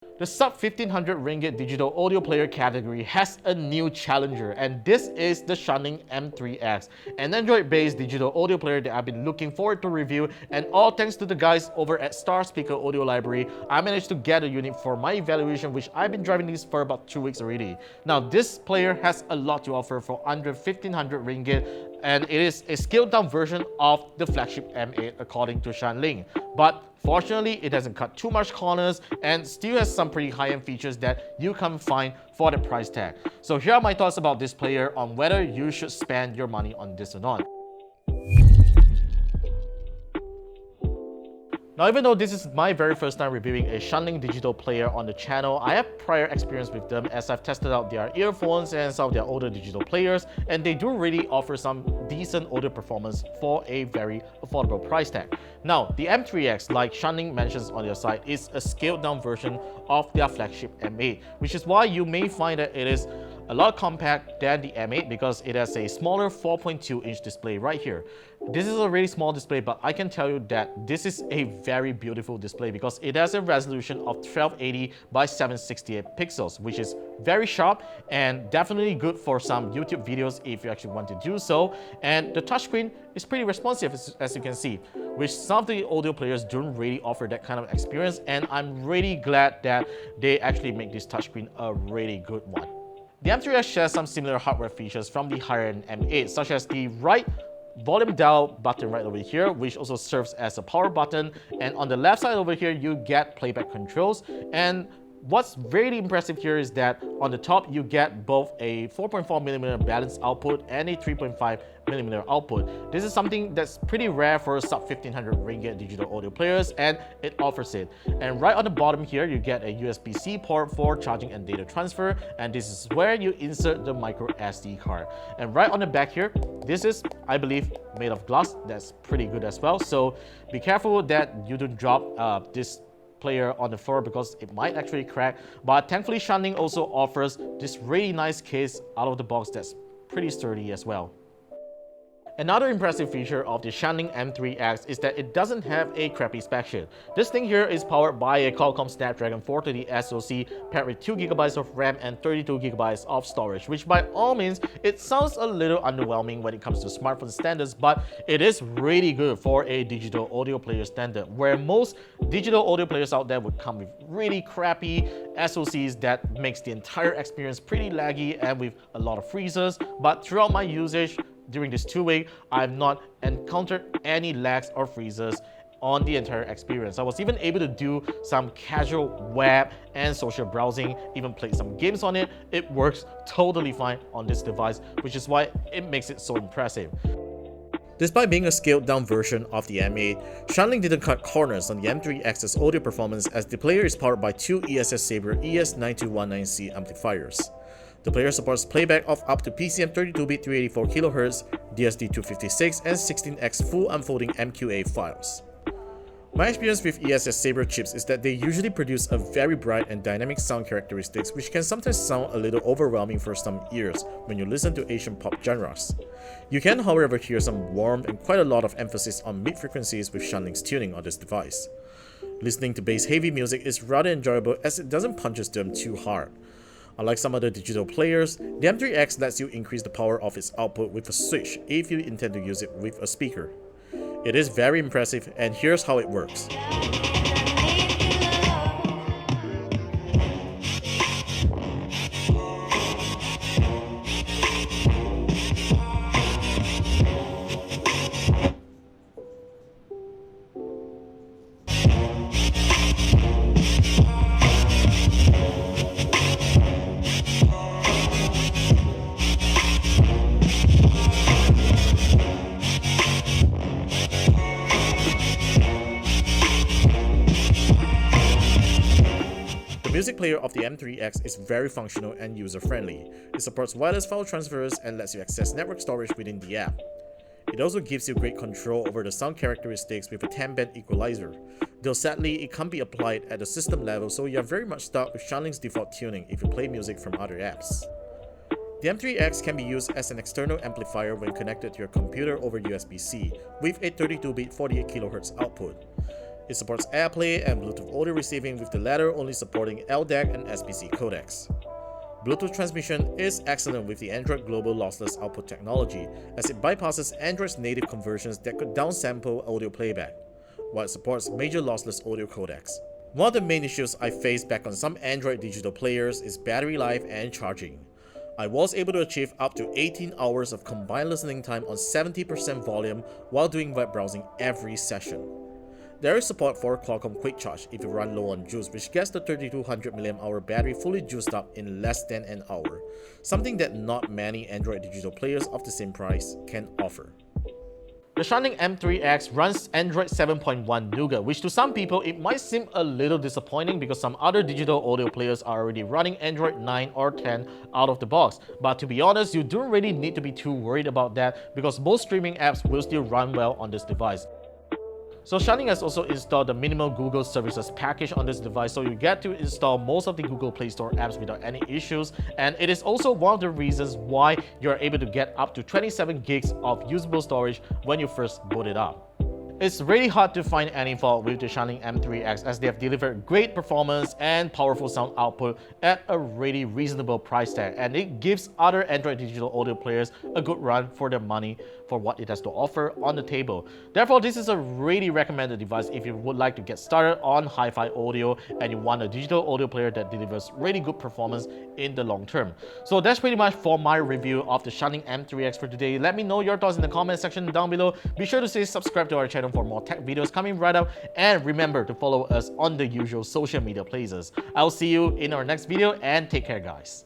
The sub 1500 ringgit digital audio player category has a new challenger, and this is the Shanling M3X, an Android-based digital audio player that I've been looking forward to review, and all thanks to the guys over at Star Speaker Audio Library, I managed to get a unit for my evaluation, which I've been driving this for about 2 weeks already. Now, this player has a lot to offer for under 1500 ringgit, and it is a scaled down version of the flagship M8 according to Shanling. But fortunately, it doesn't cut too much corners and still has some pretty high-end features that you can't find for the price tag. So here are my thoughts about this player on whether you should spend your money on this or not. Now, even though this is my very first time reviewing a Shanling digital player on the channel, I have prior experience with them as I've tested out their earphones and some of their older digital players, and they do really offer some decent audio performance for a very affordable price tag. Now, the M3X, like Shanling mentions on their site, is a scaled down version of their flagship M8, which is why you may find that it is a lot compact than the M8 because it has a smaller 4.2-inch display right here. This is a really small display, but I can tell you that this is a very beautiful display because it has a resolution of 1280 by 768 pixels, which is very sharp and definitely good for some YouTube videos if you actually want to do so. And the touchscreen is pretty responsive, as you can see, which some of the audio players don't really offer that kind of experience, and I'm really glad that they actually make this touchscreen a really good one. The M3X shares some similar hardware features from the higher-end M8, such as the right volume dial button right over here, which also serves as a power button, and on the left side over here you get playback controls. And what's really impressive here is that on the top you get both a 4.4mm balanced output and a 3.5mm output. This is something that's pretty rare for sub 1500 ringgit digital audio players, and it offers it. And right on the bottom here you get a USB-C port for charging and data transfer, and this is where you insert the micro SD card. And right on the back here, this is, I believe, made of glass. That's pretty good as well, so be careful that you don't drop this player on the floor because it might actually crack. But thankfully Shanling also offers this really nice case out of the box that's pretty sturdy as well. Another impressive feature of the Shanling M3X is that it doesn't have a crappy spec sheet. This thing here is powered by a Qualcomm Snapdragon 430 SoC paired with 2GB of RAM and 32GB of storage, which by all means, it sounds a little underwhelming when it comes to smartphone standards, but it is really good for a digital audio player standard, where most digital audio players out there would come with really crappy SoCs that makes the entire experience pretty laggy and with a lot of freezes. But throughout my usage, during this 2 weeks, I have not encountered any lags or freezes on the entire experience. I was even able to do some casual web and social browsing, even played some games on it. It works totally fine on this device, which is why it makes it so impressive. Despite being a scaled down version of the M8, Shanling didn't cut corners on the M3X's audio performance, as the player is powered by two ESS Sabre ES9219C amplifiers. The player supports playback of up to PCM 32-bit 384kHz, DSD256, and 16x full unfolding MQA files. My experience with ESS Sabre chips is that they usually produce a very bright and dynamic sound characteristics, which can sometimes sound a little overwhelming for some ears when you listen to Asian pop genres. You can, however, hear some warmth and quite a lot of emphasis on mid-frequencies with Shanling's tuning on this device. Listening to bass-heavy music is rather enjoyable as it doesn't punch them too hard. Unlike some other digital players, the M3X lets you increase the power of its output with a switch if you intend to use it with a speaker. It is very impressive, and here's how it works. The music player of the M3X is very functional and user-friendly. It supports wireless file transfers and lets you access network storage within the app. It also gives you great control over the sound characteristics with a 10-band equalizer, though sadly it can't be applied at the system level, so you're very much stuck with Shanling's default tuning if you play music from other apps. The M3X can be used as an external amplifier when connected to your computer over USB-C with a 32-bit 48kHz output. It supports AirPlay and Bluetooth audio receiving, with the latter only supporting LDAC and SBC codecs. Bluetooth transmission is excellent with the Android Global Lossless Output technology, as it bypasses Android's native conversions that could downsample audio playback, while it supports major lossless audio codecs. One of the main issues I faced back on some Android digital players is battery life and charging. I was able to achieve up to 18 hours of combined listening time on 70% volume while doing web browsing every session. There is support for Qualcomm Quick Charge if you run low on juice, which gets the 3200 mAh battery fully juiced up in less than an hour, something that not many Android digital players of the same price can offer. The Shanling M3X runs Android 7.1 Nougat, which to some people it might seem a little disappointing because some other digital audio players are already running Android 9 or 10 out of the box. But to be honest, you don't really need to be too worried about that because most streaming apps will still run well on this device. So Shanling has also installed the minimal Google Services package on this device, so you get to install most of the Google Play Store apps without any issues, and it is also one of the reasons why you're able to get up to 27 gigs of usable storage when you first boot it up. It's really hard to find any fault with the Shanling M3X as they have delivered great performance and powerful sound output at a really reasonable price tag, and it gives other Android digital audio players a good run for their money for what it has to offer on the table. Therefore, this is a really recommended device if you would like to get started on hi-fi audio and you want a digital audio player that delivers really good performance in the long term. So that's pretty much for my review of the Shanling M3X for today. Let me know your thoughts in the comment section down below. Be sure to say subscribe to our channel for more tech videos coming right up, and remember to follow us on the usual social media places. I'll see you in our next video, and take care guys.